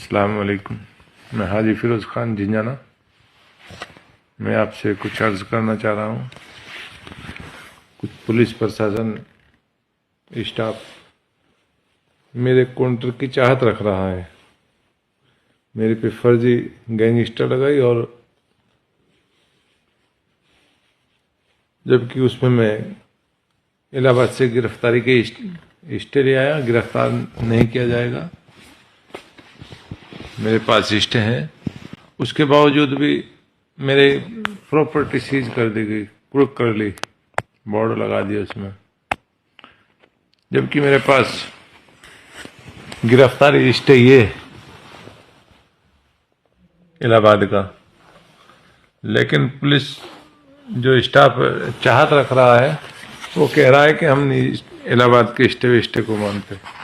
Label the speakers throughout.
Speaker 1: अस्सलाम वालेकुम। मैं हाजी फिरोज़ ख़ान झिंझाना। मैं आपसे कुछ अर्ज़ करना चाह रहा हूँ। कुछ पुलिस प्रशासन स्टाफ मेरे काउंटर की चाहत रख रहा है, मेरे पे फर्जी गैंगस्टर लगाई, और जबकि उसमें मैं इलाहाबाद से गिरफ्तारी के स्टे ले आया। गिरफ्तार नहीं किया जाएगा, मेरे पास स्टे हैं। उसके बावजूद भी मेरे प्रॉपर्टी सीज कर दी गई, कुर्क कर ली, बोर्ड लगा दिया उसमें, जबकि मेरे पास गिरफ्तारी स्टे ये इलाहाबाद का। लेकिन पुलिस जो स्टाफ चाहत रख रहा है, वो कह रहा है कि हम नहीं इलाहाबाद के स्टे को मानते।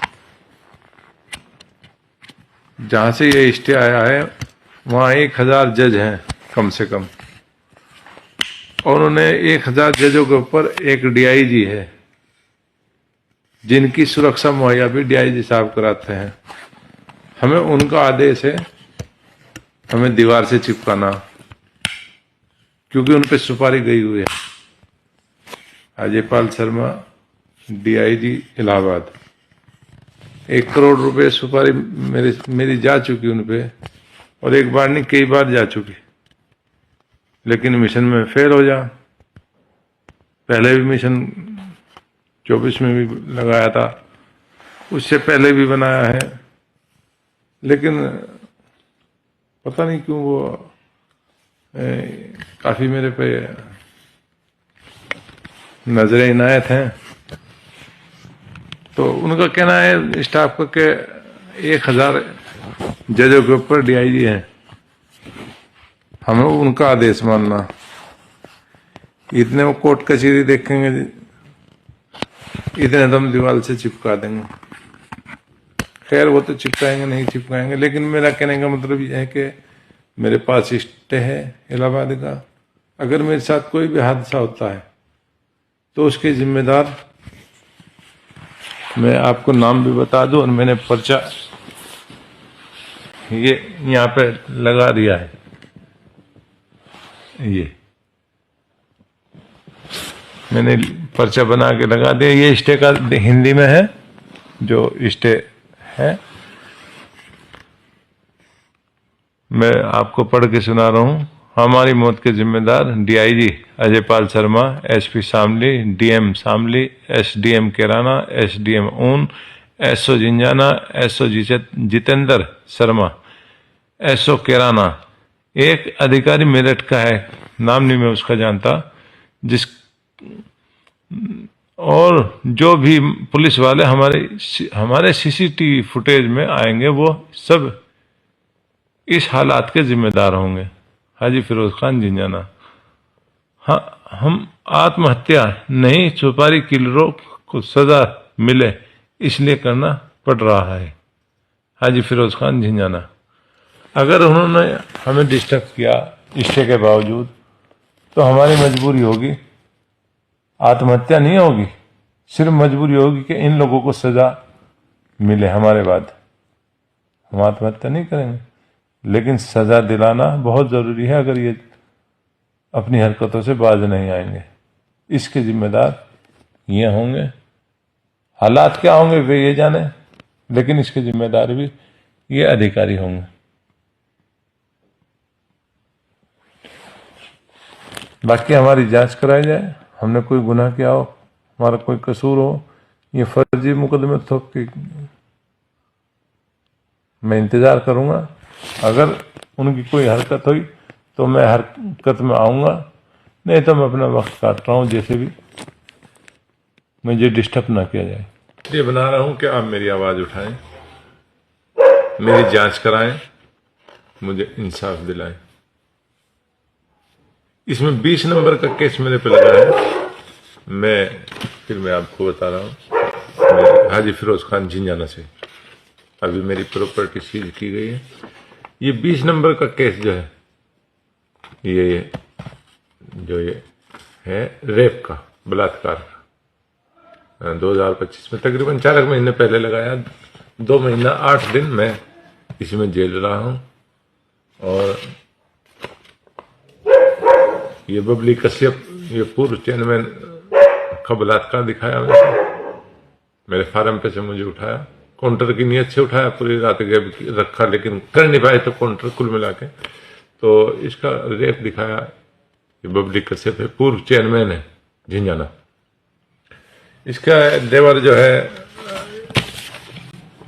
Speaker 1: जहां से ये स्टे आया है वहां 1000 जज हैं कम से कम, और उन्होंने 1000 जजों के ऊपर एक डीआईजी है, जिनकी सुरक्षा मुहैया भी डीआईजी साहब कराते हैं। हमें उनका आदेश है हमें दीवार से चिपकाना, क्योंकि उन पे सुपारी गई हुई है। अजयपाल शर्मा, डीआईजी इलाहाबाद, 1 करोड़ रुपए सुपारी मेरी जा चुकी उन पे, और एक बार नहीं कई बार जा चुकी। लेकिन मिशन में फेल हो जा। पहले भी मिशन 24 में भी लगाया था, उससे पहले भी बनाया है, लेकिन पता नहीं क्यों वो काफी मेरे पे नजरें इनायत हैं। तो उनका कहना है स्टाफ का कि 1000 जजों के ऊपर डीआईजी है, हमें उनका आदेश मानना। इतने वो कोर्ट कचहरी देखेंगे, इतने दम दीवार से चिपका देंगे। खैर वो तो चिपकाएंगे नहीं चिपकाएंगे, लेकिन मेरा कहने का मतलब यह है कि मेरे पास स्टे है इलाहाबाद का। अगर मेरे साथ कोई भी हादसा होता है तो उसके जिम्मेदार, मैं आपको नाम भी बता दूं, और मैंने पर्चा ये यहाँ पे लगा दिया है। ये मैंने पर्चा बना के लगा दिया। ये स्टे का हिंदी में है, जो स्टे है मैं आपको पढ़ के सुना रहा हूँ। हमारी मौत के जिम्मेदार DIG Ajaypal Sharma, SP Shamli, DM Shamli, SDM Kairana, SDM Un, SO Jhinjhana, SO Jitendra Sharma, SO Kairana. एक अधिकारी मेरठ का है, नाम नहीं मैं उसका जानता, और जो भी पुलिस वाले हमारे सीसीटीवी फुटेज में आएंगे वो सब इस हालात के जिम्मेदार होंगे। हाजी फिरोज खान झिंझाना। हाँ, हम आत्महत्या नहीं, सुपारी किलरों को सजा मिले इसलिए करना पड़ रहा है। हाजी फिरोज खान झिंझाना। अगर उन्होंने हमें डिस्टर्ब किया स्टे के बावजूद, तो हमारी मजबूरी होगी, आत्महत्या नहीं होगी, सिर्फ मजबूरी होगी कि इन लोगों को सजा मिले हमारे बाद। हम आत्महत्या नहीं करेंगे, लेकिन सजा दिलाना बहुत जरूरी है अगर ये अपनी हरकतों से बाज नहीं आएंगे। इसके जिम्मेदार ये होंगे। हालात क्या होंगे वे ये जाने, लेकिन इसके जिम्मेदार भी ये अधिकारी होंगे। बाकी हमारी जांच कराई जाए, हमने कोई गुनाह किया हो, हमारा कोई कसूर हो, ये फर्जी मुकदमे थोप के मैं इंतजार करूंगा। अगर उनकी कोई हरकत हुई तो मैं हरकत में आऊंगा, नहीं तो मैं अपना वक्त काट रहा हूं, जैसे भी मुझे डिस्टर्ब ना किया जाए। ये बना रहा हूं कि आप मेरी आवाज उठाएं, मेरी जांच कराएं, मुझे इंसाफ दिलाएं। इसमें 20 नंबर का केस मेरे पे लगा है। मैं आपको बता रहा हूँ, मैं हाजी फिरोज खान झिंझाना से अभी मेरी प्रॉपर्टी सीज की गई है। ये 20 नंबर का केस जो है, ये है रेप का, बलात्कार का। 2025 में तकरीबन 4 महीने पहले लगाया। 2 महीना 8 दिन मैं इसमें जेल रहा हूं। और ये बबली कश्यप, ये पूर्व चेयरमैन का बलात्कार दिखाया मेरे फार्म पे से मुझे उठाया, काउंटर की नीयत से उठाया, पूरी रात रखा, लेकिन कर नहीं पाए तो काउंटर कुल मिला के। तो इसका रेप दिखाया। ये बबली कश्यप है, पूर्व चेयरमैन है झिंझाना। इसका देवर जो है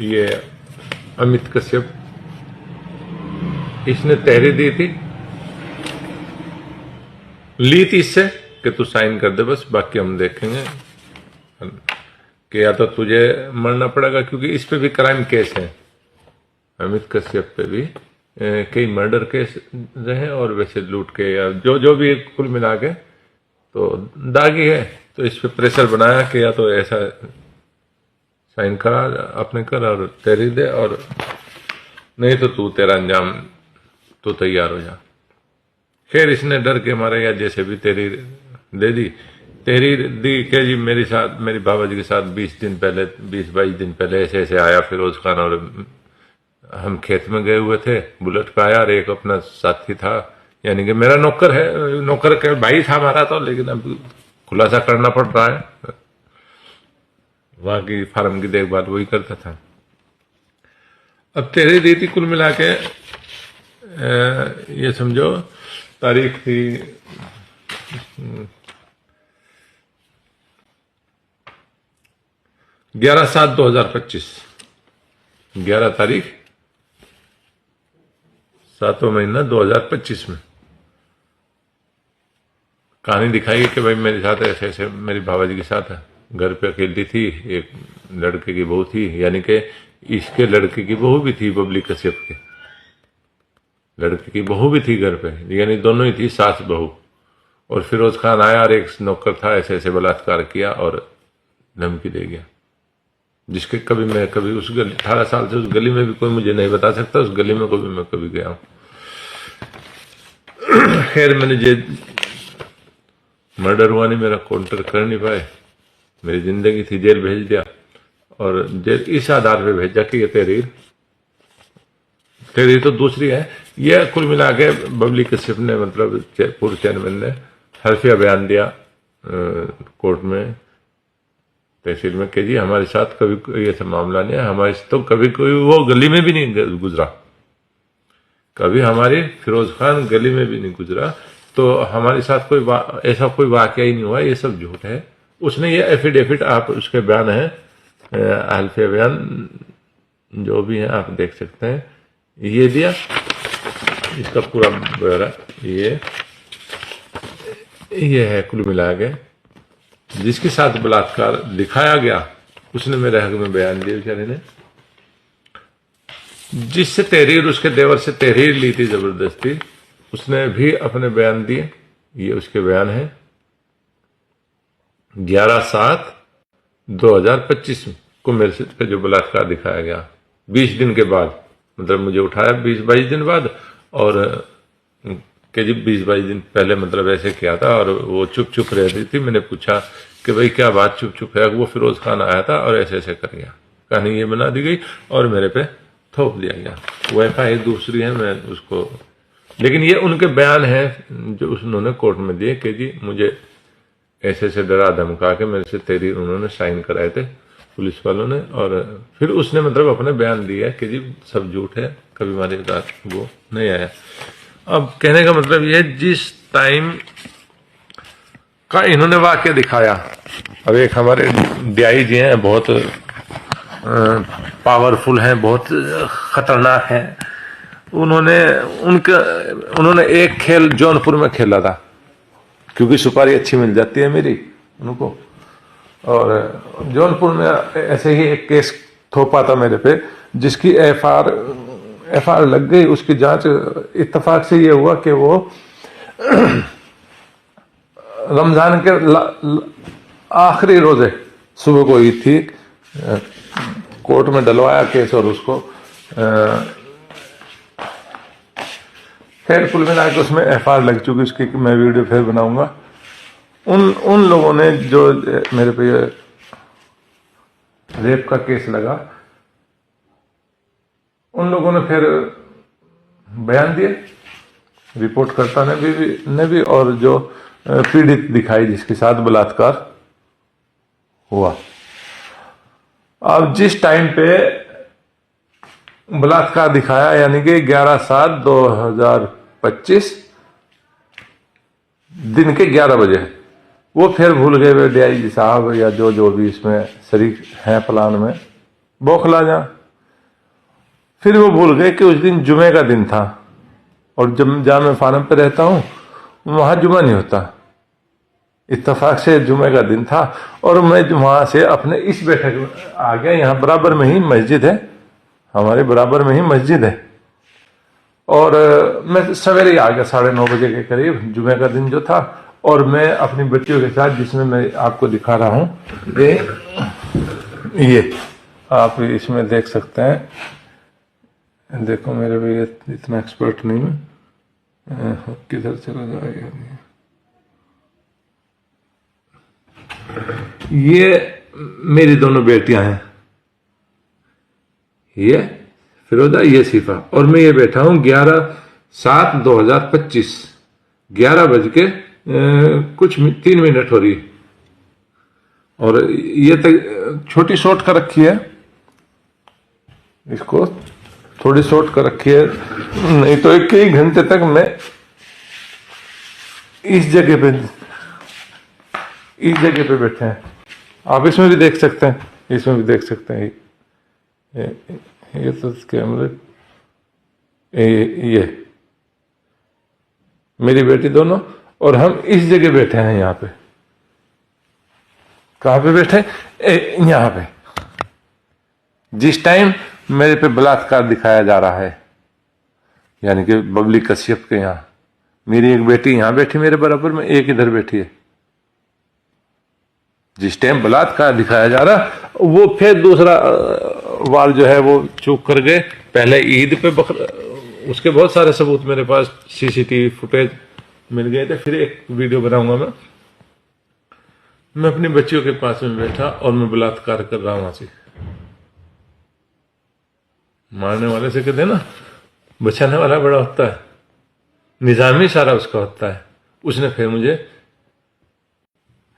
Speaker 1: ये अमित कश्यप, इसने तहरीर दी थी, ली थी इससे कि तू साइन कर दे बस, बाकी हम देखेंगे, कि या तो तुझे मरना पड़ेगा, क्योंकि इस पे भी क्राइम केस है। अमित कश्यप पे भी कई मर्डर केस रहे और वैसे लूट के या जो भी कुल मिला के तो दागी है। तो इस पे प्रेशर बनाया कि या तो ऐसा साइन करा अपने कर और तहरीर दे, और नहीं तो तू तेरा अंजाम तो तैयार हो जा। खैर इसने डर के मारे या जैसे भी तहरीर दे दी। तहरीर दी कि जी मेरे साथ, मेरी बाबा जी के साथ 20-22 दिन पहले ऐसे ऐसे आया फिरोज खान, और हम खेत में गए हुए थे, बुलेट पे आया और एक अपना साथी था, यानी कि मेरा नौकर है, नौकर के भाई था हमारा तो, लेकिन अब खुलासा करना पड़ रहा है, वहां की फार्म की देखभाल वही करता था। अब तहरीर दी थी, कुल मिला के ये समझो तारीख थी 11/7/2025, 11 तारीख 7वां महीना 2025 में कहानी दिखाई कि भाई मेरे साथ ऐसे ऐसे मेरी बाबा जी के साथ घर पे अकेली थी, एक लड़के की बहू थी, यानी कि इसके लड़के की बहू भी थी, बबली कश्यप के लड़के की बहू भी थी घर पे, यानी दोनों ही थी, सास बहू। और फिरोज खान आया और एक नौकर था, ऐसे ऐसे बलात्कार किया और धमकी दे गया, जिसके कभी मैं कभी उस गली 18 साल से उस गली में भी कोई मुझे नहीं बता सकता, उस गली में कभी मैं कभी गया हूं। खैर मैंने जे मर्डर हुआ नहीं, मेरा काउंटर कर नहीं पाए, मेरी जिंदगी थी, जेल भेज दिया। और जेल इस आधार पे भेजा कि ये तहरीर तो दूसरी है। यह कुल मिला के बबली कश्यप ने, मतलब पूर्व चेयरमैन ने हल्फिया बयान दिया कोर्ट में, तहसील में, कि जी हमारे साथ कभी कोई ऐसा मामला नहीं है, हमारे तो कभी कोई वो गली में भी नहीं गुजरा, कभी हमारी फिरोज खान गली में भी नहीं गुजरा, तो हमारे साथ कोई ऐसा कोई वाकया ही नहीं हुआ, ये सब झूठ है। उसने ये एफिडेविट, आप उसके बयान है, हल्फिया बयान जो भी है आप देख सकते हैं, ये दिया, इसका पूरा ब्यौरा ये है कुल मिला के। जिसके साथ बलात्कार दिखाया गया उसने मेरे हक में बयान दिया बेचारे ने, जिससे तहरीर, उसके देवर से तहरीर ली थी जबरदस्ती, उसने भी अपने बयान दिए। ये उसके बयान है 11/7/2025 को मेरे से पे जो बलात्कार दिखाया गया, 20 दिन के बाद, मतलब मुझे उठाया 20-22 दिन बाद, और कि जी 20-22 दिन पहले मतलब ऐसे किया था, और वो चुप चुप रहती थी। मैंने पूछा कि भाई क्या बात चुप चुप है, वो फिरोज खान आया था और ऐसे ऐसे कर गया, कहानी ये बना दी गई और मेरे पे थोप दिया गया। वो एफआईआर दूसरी है, मैं उसको, लेकिन ये उनके बयान हैं जो उन्होंने कोर्ट में दिए कि जी मुझे ऐसे ऐसे डरा धमका के मेरे से तहरीर उन्होंने साइन कराए थे पुलिस वालों ने, और फिर उसने मतलब अपने बयान दिया कि जी सब झूठ है, कभी हमारे साथ वो नहीं आया। अब कहने का मतलब ये, जिस टाइम का इन्होंने वाक्य दिखाया, अब एक हमारे डीआई जी हैं, बहुत पावरफुल हैं, बहुत खतरनाक हैं, उन्होंने एक खेल जौनपुर में खेला था, क्योंकि सुपारी अच्छी मिल जाती है मेरी उनको, और जौनपुर में ऐसे ही एक केस थोपा था मेरे पे, जिसकी एफआईआर लग गई, उसकी जांच इत्तेफाक से ये हुआ कि वो रमजान के आखिरी रोजे सुबह को हुई थी। कोर्ट में डलवाया केस और उसको खैर कुल मिला के उसमें एफआईआर लग चुकी, उसकी मैं वीडियो फिर बनाऊंगा। उन लोगों ने जो मेरे पे रेप का केस लगा, उन लोगों ने फिर बयान दिए, रिपोर्टकर्ता ने भी और जो पीड़ित दिखाई जिसके साथ बलात्कार हुआ। अब जिस टाइम पे बलात्कार दिखाया, यानी कि 11/7/2025 दिन के 11 बजे, वो फिर भूल गए वे डीआईजी साहब या जो भी इसमें शरीक हैं प्लान में, बौखला जा। फिर वो भूल गए कि उस दिन जुमे का दिन था, और जब जहाँ मैं फार्म पे रहता हूँ वहां जुमा नहीं होता। इत्तेफाक से जुमे का दिन था और मैं वहां से अपने इस बैठक में आ गया। यहाँ बराबर में ही मस्जिद है, हमारे बराबर में ही मस्जिद है, और मैं सवेरे ही आ गया 9:30 बजे के करीब, जुमे का दिन जो था। और मैं अपनी बच्चियों के साथ, जिसमें मैं आपको दिखा रहा हूँ, ये आप इसमें देख सकते हैं। देखो मेरे भी इतना एक्सपर्ट नहीं मैं, किधर चला जाएगा। ये मेरी दोनों बेटियां हैं, ये फिरोजा, ये सीफा, और मैं ये बैठा हूं 11/7/2025, 11 बज के कुछ 3 मिनट हो रही है। और ये तक छोटी शॉर्ट कर रखी है, इसको थोड़ी शॉर्ट कर रखी है, नहीं तो एक ही घंटे तक मैं इस जगह पे बैठे हैं। आप इसमें भी देख सकते हैं, इसमें भी देख सकते हैं। ये तो कैमरे, ये मेरी बेटी दोनों, और हम इस जगह बैठे हैं। यहाँ पे कहाँ पे बैठे? यहाँ पे, जिस टाइम मेरे पे बलात्कार दिखाया जा रहा है, यानी कि बबली कश्यप के यहाँ। मेरी एक बेटी यहाँ बैठी मेरे बराबर में, एक इधर बैठी है। जिस टाइम बलात्कार दिखाया जा रहा, वो फिर दूसरा वार जो है वो चूक कर गए। पहले ईद पे उसके बहुत सारे सबूत मेरे पास, सीसीटीवी फुटेज मिल गए थे। फिर एक वीडियो बनाऊंगा मैं अपनी बच्चियों के पास में बैठा और मैं बलात्कार कर रहा हूं वहां से। मारने वाले से कहते हैं ना, बचाने वाला बड़ा होता है, निजामी सारा उसका होता है। उसने फिर मुझे,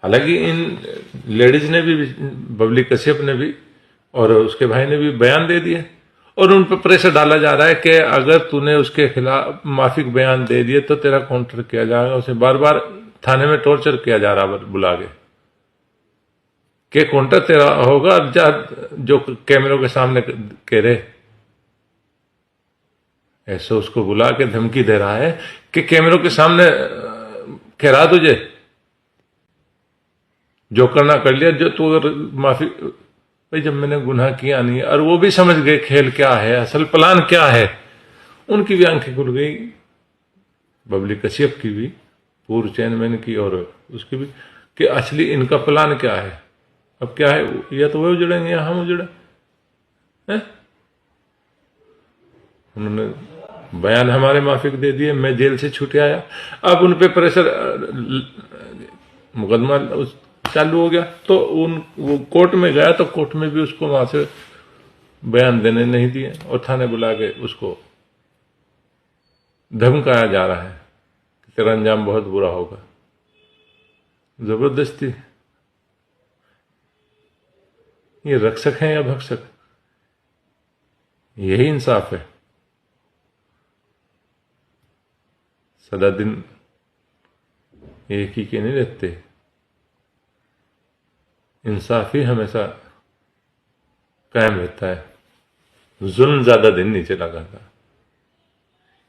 Speaker 1: हालांकि इन लेडीज ने भी, बबली कश्यप ने भी और उसके भाई ने भी बयान दे दिए, और उन पर प्रेशर डाला जा रहा है कि अगर तूने उसके खिलाफ माफिक बयान दे दिए तो तेरा काउंटर किया जाएगा। उसे बार बार थाने में टॉर्चर किया जा रहा बुला के काउंटर तेरा होगा, जो कैमरों के सामने कह रहे, ऐसे उसको बुला के धमकी दे रहा है कि कैमरों के सामने कह रहा तुझे जो करना कर लिया, जो तू अगर माफी। भाई जब मैंने गुनाह किया नहीं, और वो भी समझ गए खेल क्या है, असल प्लान क्या है, उनकी भी आंखें खुल गई, बबली कश्यप की भी, पूर्व चेयरमैन की और उसकी भी, कि असली इनका प्लान क्या है। अब क्या है, या तो वो उजड़ेंगे या हम उजड़े। उन्होंने बयान हमारे माफिक दे दिए, मैं जेल से छूट आया। अब उन पे प्रेशर, मुकदमा चालू हो गया, तो वो कोर्ट में गया, तो कोर्ट में भी उसको वहां से बयान देने नहीं दिए, और थाने बुला के उसको धमकाया जा रहा है कि तेरा अंजाम बहुत बुरा होगा। जबरदस्ती। ये रक्षक हैं या भक्षक? यही इंसाफ है। सदा दिन एक ही के नहीं रहते, इंसाफ ही हमेशा कायम रहता है, जुल्म ज्यादा दिन नहीं चला करता।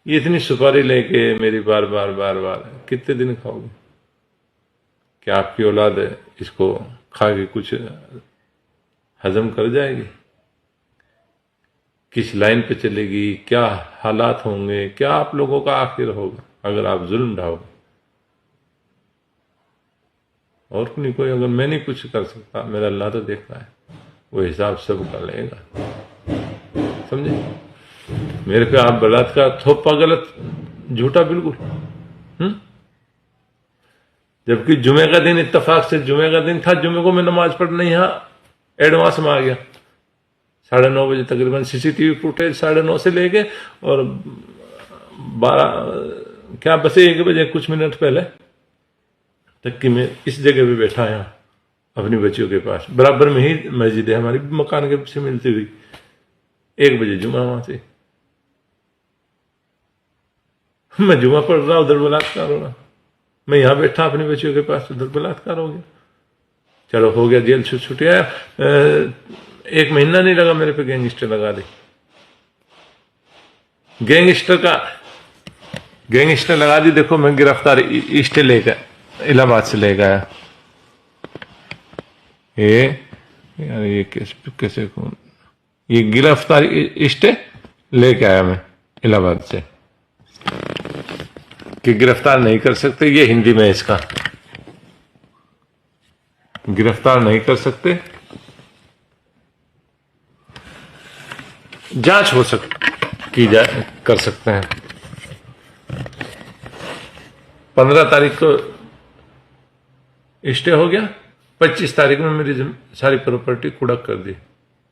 Speaker 1: ये इतनी सुपारी लेके मेरी बार बार कितने दिन खाओगे? क्या आपकी औलाद इसको खा के कुछ हजम कर जाएगी? किस लाइन पे चलेगी, क्या हालात होंगे, क्या आप लोगों का आखिर होगा अगर आप जुल्म ढाओगे? और नहीं कोई, अगर मैं नहीं कुछ कर सकता, मेरा अल्लाह तो देख रहा है, वो हिसाब सब कर लेगा। समझे? मेरे पे आप बलात्कार, थोपा गलत, झूठा बिल्कुल। जबकि जुमे का दिन, इत्तेफाक से जुमे का दिन था, जुमे को मैं नमाज पढ़ने यहाँ एडवांस में आ गया 9:30 बजे तकरीबन सीसीटीवी फुटेज 9:30 से लेके और 12 क्या बसे 1 बजे कुछ मिनट पहले तक कि मैं इस जगह पे बैठा यहाँ अपनी बच्चियों के पास, बराबर में ही मस्जिद है हमारी मकान के से मिलती हुई। 1 बजे जुमा वहां से मैं जुमा पढ़ रहा, उधर बलात्कार हो रहा। मैं यहाँ बैठा अपनी बच्चियों के पास, उधर बलात्कार हो गया। चलो हो गया, जेल से छुट आया। 1 महीना नहीं लगा मेरे पे गैंगस्टर लगा दी। गैंगस्टर लगा दी। देखो मैं गिरफ्तार स्टे लेकर इलाहाबाद से ले गया। ये कैसे कौन ये गिरफ्तार स्टे लेके आया मैं इलाहाबाद से कि गिरफ्तार नहीं कर सकते। ये हिंदी में इसका गिरफ्तार नहीं कर सकते, जांच हो की जाए कर सकते हैं। 15 तारीख को स्टे हो गया, 25 तारीख में मेरी सारी प्रॉपर्टी कुड़क कर दी।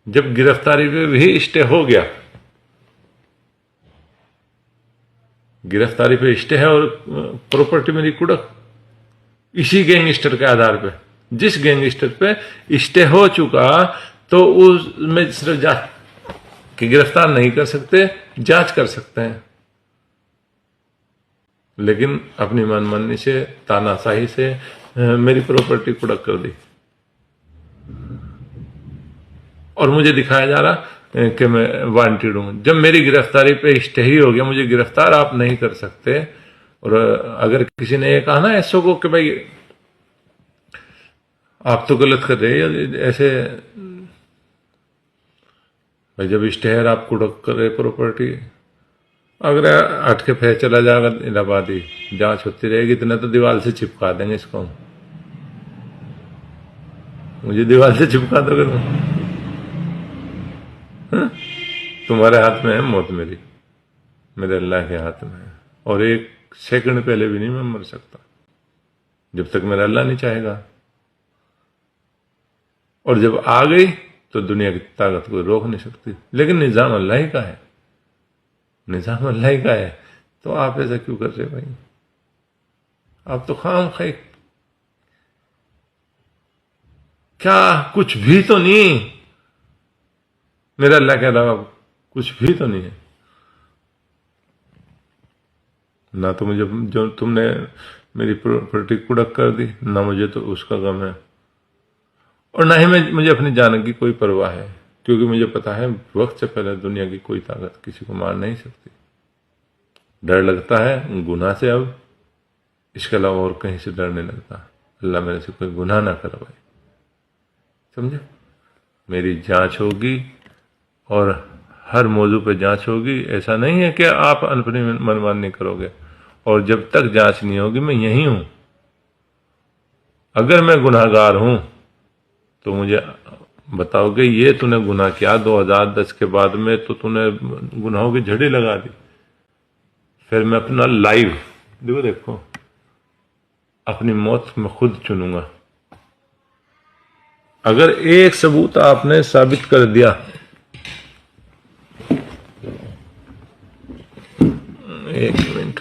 Speaker 1: जब गिरफ्तारी पे भी स्टे हो गया, गिरफ्तारी पे स्टे है और प्रॉपर्टी मेरी कुड़क, इसी गैंगस्टर के आधार पे। जिस गैंगस्टर पे स्टे हो चुका तो उसमें सिर्फ जांच कि गिरफ्तार नहीं कर सकते, जांच कर सकते हैं, लेकिन अपनी मनमानी से तानाशाही से मेरी प्रॉपर्टी कुड़क कर दी और मुझे दिखाया जा रहा कि मैं वांटेड हूं। जब मेरी गिरफ्तारी पे स्टे ही हो गया, मुझे गिरफ्तार आप नहीं कर सकते। और अगर किसी ने ये कहा ना एसओ को कि भाई आप तो गलत कर रहे हैं, ऐसे भाई जब स्टे है आप कुड़क कर रहे प्रॉपर्टी, अगर हट के फिर चला जाएगा इलाहाबाद ही, जांच होती रहेगी, इतना तो दीवार से चिपका देंगे इसको। मुझे दीवार से चिपका दोगे तुम? तुम्हारे हाथ में है मौत, मेरे अल्लाह के हाथ में है। और 1 सेकंड पहले भी नहीं मैं मर सकता जब तक मेरा अल्लाह नहीं चाहेगा। और जब आ गई तो दुनिया की ताकत को रोक नहीं सकती। लेकिन निजाम अल्लाह ही का है, निजाम अल्लाह ही का है। तो आप ऐसा क्यों कर रहे भाई? आप तो खाम खाई, क्या कुछ भी तो नहीं, मेरा अल्लाह के अलावा कुछ भी तो नहीं है ना। तो मुझे जो तुमने मेरी प्रॉपर्टी कुड़क कर दी ना, मुझे तो उसका गम है और ना ही मुझे अपनी जान की कोई परवाह है, क्योंकि मुझे पता है वक्त से पहले दुनिया की कोई ताकत किसी को मार नहीं सकती। डर लगता है गुनाह से, अब इसके अलावा और कहीं से डर नहीं लगता। अल्लाह मेरे से कोई गुनाह ना करे भाई, समझे? मेरी जांच होगी और हर मौजू पे जांच होगी। ऐसा नहीं है कि आप अपनी मनमानी करोगे। और जब तक जांच नहीं होगी मैं यही हूं। अगर मैं गुनाहगार हूं तो मुझे बताओगे ये तूने गुनाह किया 2010 के बाद में, तो तूने गुनाहों की झड़ी लगा दी। फिर मैं अपना लाइव देखो अपनी मौत मैं खुद चुनूंगा। अगर एक सबूत आपने साबित कर दिया, एक मिनट,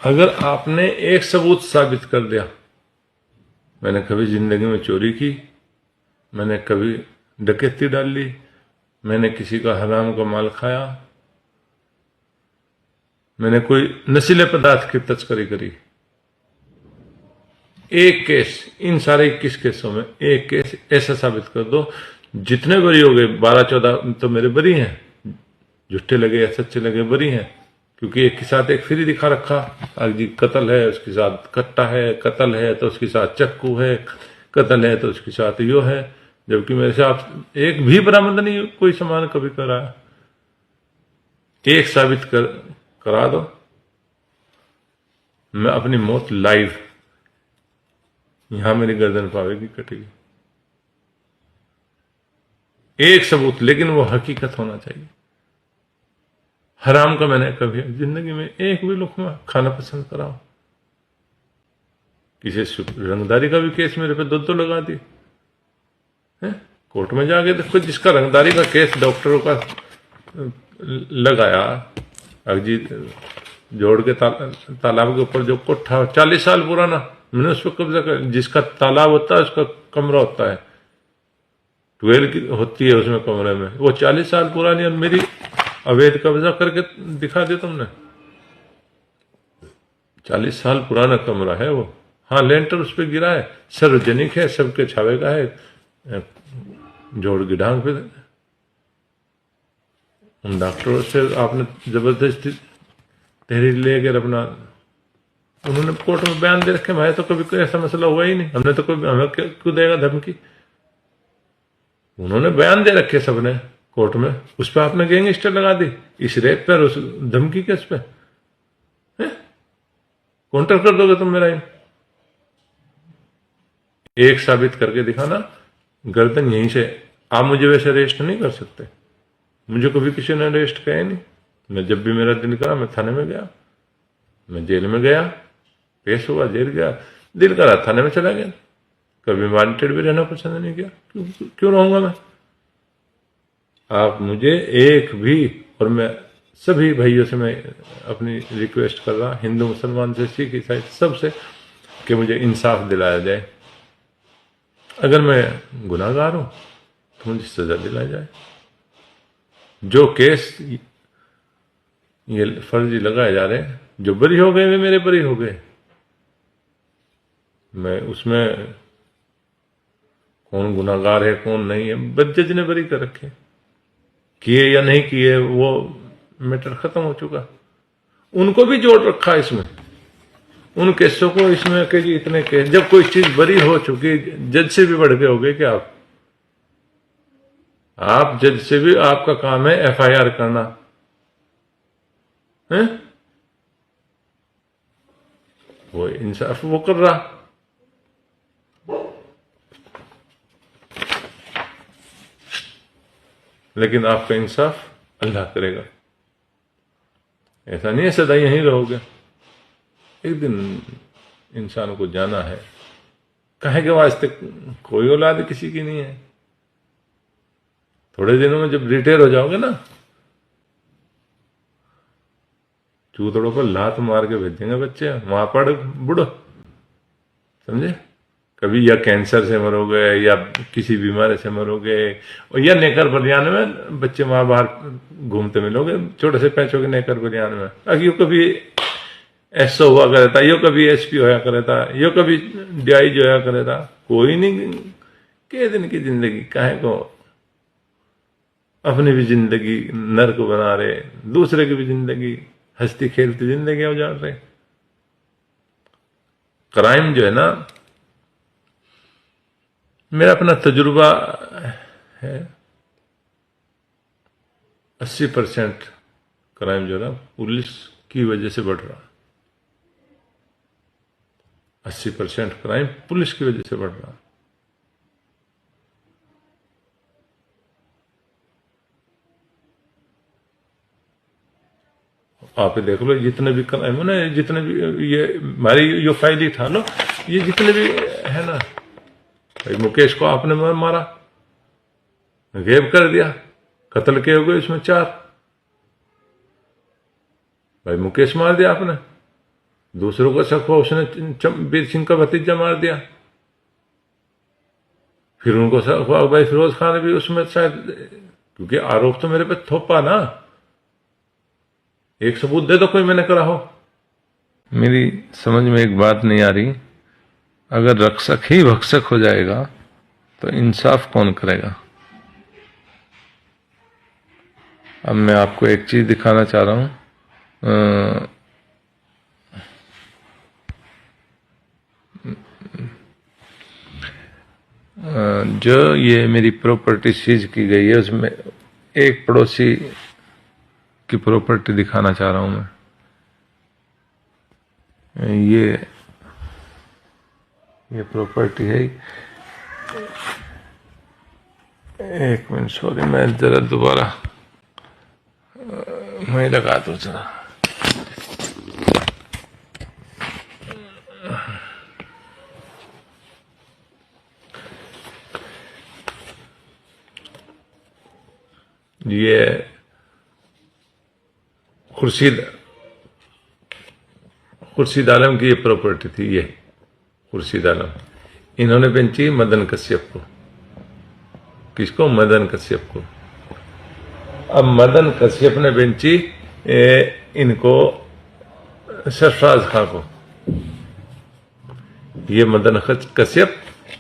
Speaker 1: अगर आपने एक सबूत साबित कर दिया, मैंने कभी जिंदगी में चोरी की, मैंने कभी डकैती डाल ली, मैंने किसी का हराम का माल खाया, मैंने कोई नशीले पदार्थ की तस्करी करी, एक केस, इन सारे 21 केसों में एक केस ऐसा साबित कर दो, जितने बरी हो गए 12-14 तो मेरे बरी हैं, झूठे लगे या सच्चे लगे बरी हैं। क्योंकि एक के साथ एक फ्री दिखा रखा, जी कत्ल है, उसके साथ कट्टा है, कत्ल है तो उसके साथ चक्कू है, कत्ल है तो उसके साथ यो है, जबकि मेरे साथ एक भी बरामद नहीं कोई सामान कभी करा। एक साबित करा दो, मैं अपनी मौत लाइव यहां मेरी गर्दन पावेगी कटेगी। एक सबूत, लेकिन वो हकीकत होना चाहिए। हराम का मैंने कभी जिंदगी में एक भी लुकमा खाना पसंद करा हूं। किसी रंगदारी का भी केस मेरे पे दो लगा दी है। कोर्ट में जाके देखो, जिसका रंगदारी का केस डॉक्टरों का लगाया, अभिजीत जोड़ के तालाब के ऊपर जो कोठा 40 साल पुराना, मैंने उस पर कब्जा कर। जिसका तालाब होता है उसका कमरा होता है, ट्वेल की होती है उसमें कमरे में, वो 40 साल पुरानी, और मेरी अवैध कब्जा करके दिखा दे तुमने। 40 साल पुराना कमरा है वो। हाँ, लेंटर उस पर गिरा है, सार्वजनिक है, सबके छावे का है, जोड़ की ढांग पे। उन डॉक्टरों से आपने जबरदस्ती तहरीर लेकर अपना, उन्होंने कोर्ट में बयान दे रखे, भाई तो कभी कोई ऐसा मसला हुआ ही नहीं, हमने तो कभी, हमें क्यों देगा धमकी। उन्होंने बयान दे रखे सबने कोर्ट में, उस पर आपने गैंगस्टर लगा दी, इस रेप पर, उस धमकी के, उस पर काउंटर कर दोगे तुम मेरा। एक साबित करके दिखाना, गर्दन यहीं से। आप मुझे वैसे अरेस्ट नहीं कर सकते, मुझे कभी किसी ने अरेस्ट किया नहीं। मैं जब भी मेरा दिल करा मैं थाने में गया, मैं जेल में गया, पेश हुआ, जेल गया, दिल करा थाने में चला गया। कभी वांटेड भी रहना पसंद नहीं किया, क्यों रहूंगा मैं। आप मुझे एक भी, और मैं सभी भाइयों से मैं अपनी रिक्वेस्ट कर रहा, हिंदू मुसलमान से, सिख ईसाई सबसे, कि मुझे इंसाफ दिलाया जाए। अगर मैं गुनाहगार हूं तो मुझे सजा दिलाई जाए। जो केस ये फर्जी लगाए जा रहे हैं, जो बरी हो गए वे मेरे बरी हो गए, मैं उसमें कौन गुनाहगार है कौन नहीं है, बस जज ने बरी कर रखे। किए या नहीं किए वो मैटर खत्म हो चुका। उनको भी जोड़ रखा इसमें, उन केसों को इसमें कि जी इतने केस, जब कोई चीज बरी हो चुकी, जज से भी बढ़ के हो गए क्या आप जज से भी, आपका काम है एफआईआर करना है, वो इंसाफ वो कर रहा। लेकिन आपका इंसाफ अल्लाह करेगा, ऐसा नहीं है सदा यहीं रहोगे। एक दिन इंसान को जाना है, काहे के वास्ते कोई औलाद किसी की नहीं है। थोड़े दिनों में जब रिटायर हो जाओगे ना, चूतड़ों पर लात मार के भेजेंगे बच्चे, वहां पढ़ बुढ़ो, समझे। कभी या कैंसर से मरोगे, या किसी बीमारी से मरोगे, और या नेकर बलियान में बच्चे वहां बाहर घूमते मिलोगे, छोटे से पैसों के नेकर बलियान में। अगर यो कभी एसओ हुआ करे था, यो कभी एसपी होया करे था, यो कभी डीआईजी होया करे था, कोई नहीं। के दिन की जिंदगी काहे को अपनी भी जिंदगी नर्क बना रहे, दूसरे की भी जिंदगी हंसती खेलती जिंदगी उजाड़ रहे। क्राइम जो है ना, मेरा अपना तजुर्बा है, 80% क्राइम जो है ना पुलिस की वजह से बढ़ रहा। 80% क्राइम पुलिस की वजह से बढ़ रहा। आप देख लो, जितने भी क्राइम है ना, जितने भी ये हमारी यो फाइल ही था लो, ये जितने भी है ना, भाई मुकेश को आपने मारा, गैब कर दिया, कत्ल के हो गए इसमें 4, भाई मुकेश मार दिया आपने। दूसरों का शक हुआ, उसने वीर सिंह का भतीजा मार दिया। फिर उनको शक हुआ भाई फिरोज खान भी उसमें शायद, क्योंकि आरोप तो मेरे पे थोपा ना, एक सबूत दे दो कोई मैंने करा हो। मेरी समझ में एक बात नहीं आ रही, अगर रक्षक ही भक्षक हो जाएगा तो इंसाफ कौन करेगा। अब मैं आपको एक चीज दिखाना चाह रहा हूं, जो ये मेरी प्रॉपर्टी सीज की गई है, उसमें एक पड़ोसी की प्रॉपर्टी दिखाना चाह रहा हूं मैं। ये प्रॉपर्टी है, एक मिनट सॉरी, मैं जरा दोबारा मैं लगा दो जरा। ये खुर्शीद आलम की ये प्रॉपर्टी थी। ये खुर्शीद आलम इन्होंने बेची मदन कश्यप को। किसको? मदन कश्यप को। अब मदन कश्यप ने बेची इनको सरफराज खां को। ये मदन कश्यप,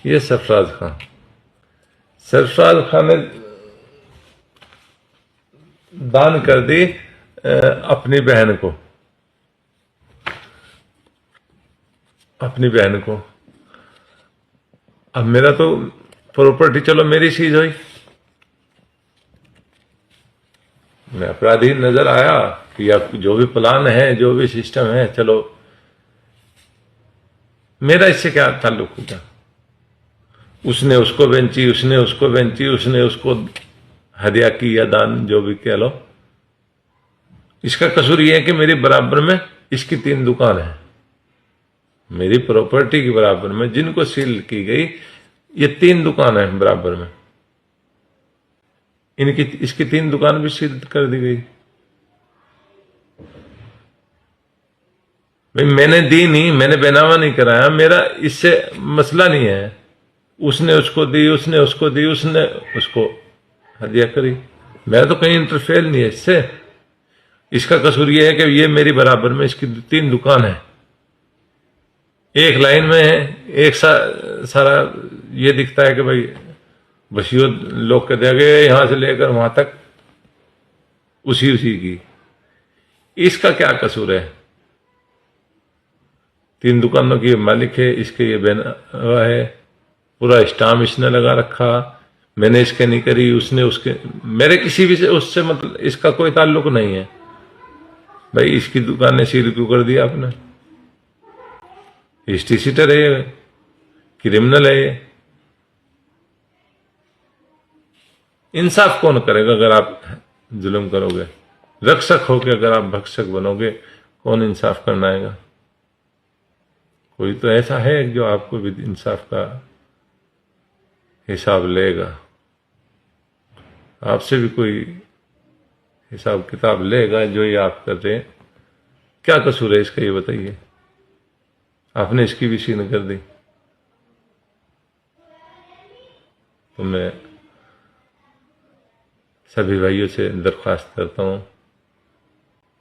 Speaker 1: ये सरफराज खां। सरफराज खां ने दान कर दी अपनी बहन को, अपनी बहन को। अब मेरा तो प्रॉपर्टी चलो मेरी चीज हुई, मैं अपराधी नजर आया कि अब जो भी प्लान है, जो भी सिस्टम है, चलो मेरा इससे क्या ताल्लुक होगा। उसने उसको बेची, उसने उसको बेची, उसने उसको हदिया की या दान, जो भी कह लो। इसका कसूर यह है कि मेरी बराबर में इसकी 3 दुकान है। मेरी प्रॉपर्टी के बराबर में जिनको सील की गई ये 3 दुकान है बराबर में, इनकी इसकी 3 दुकान भी सील कर दी गई। भाई मैंने दी नहीं, मैंने बेनामा नहीं कराया, मेरा इससे मसला नहीं है। उसने उसको दी, उसने उसको दी, उसने उसको हदिया करी, मेरा तो कहीं इंटरफेयर नहीं है इससे। इसका कसूर यह है कि ये मेरी बराबर में इसकी 3 दुकान है, एक लाइन में है, एक सारा ये दिखता है कि भाई बसियो लोग कहते हैं कि यहां से लेकर वहां तक उसी की। इसका क्या कसूर है? 3 दुकानों की मालिक है, इसके ये बहन है, पूरा स्टाम्प इसने लगा रखा, मैंने इसके नहीं करी, उसने उसके, मेरे किसी भी से उससे मतलब इसका कोई ताल्लुक नहीं है। भाई इसकी दुकानें सील क्यों कर दिया आपने? हिस्ट्री सीटर है ये, क्रिमिनल है ये। इंसाफ कौन करेगा अगर आप जुल्म करोगे? रक्षक होके अगर आप भक्षक बनोगे, कौन इंसाफ करना आएगा? कोई तो ऐसा है जो आपको भी इंसाफ का हिसाब लेगा, आपसे भी कोई हिसाब किताब लेगा। जो ये आप कर रहे हैं, क्या कसूर है इसका ये बताइए? आपने इसकी भी सीन कर दी। तो मैं सभी भाइयों से दरख्वास्त करता हूं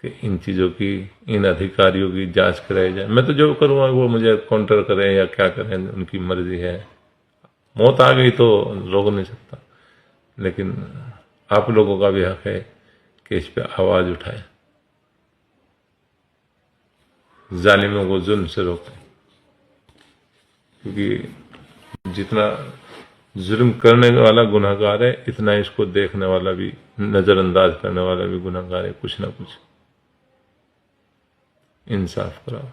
Speaker 1: कि इन चीज़ों की, इन अधिकारियों की जांच कराई जाए। मैं तो जो करूँगा वो मुझे काउंटर करें या क्या करें, उनकी मर्जी है। मौत आ गई तो रोक नहीं सकता, लेकिन आप लोगों का भी हक है कि इस पे आवाज़ उठाएं, जालिमों को जुल्म से रोकें। क्योंकि जितना जुल्म करने वाला गुनहगार है, इतना इसको देखने वाला भी, नजरअंदाज करने वाला भी गुनहगार है। कुछ ना कुछ इंसाफ कराओ।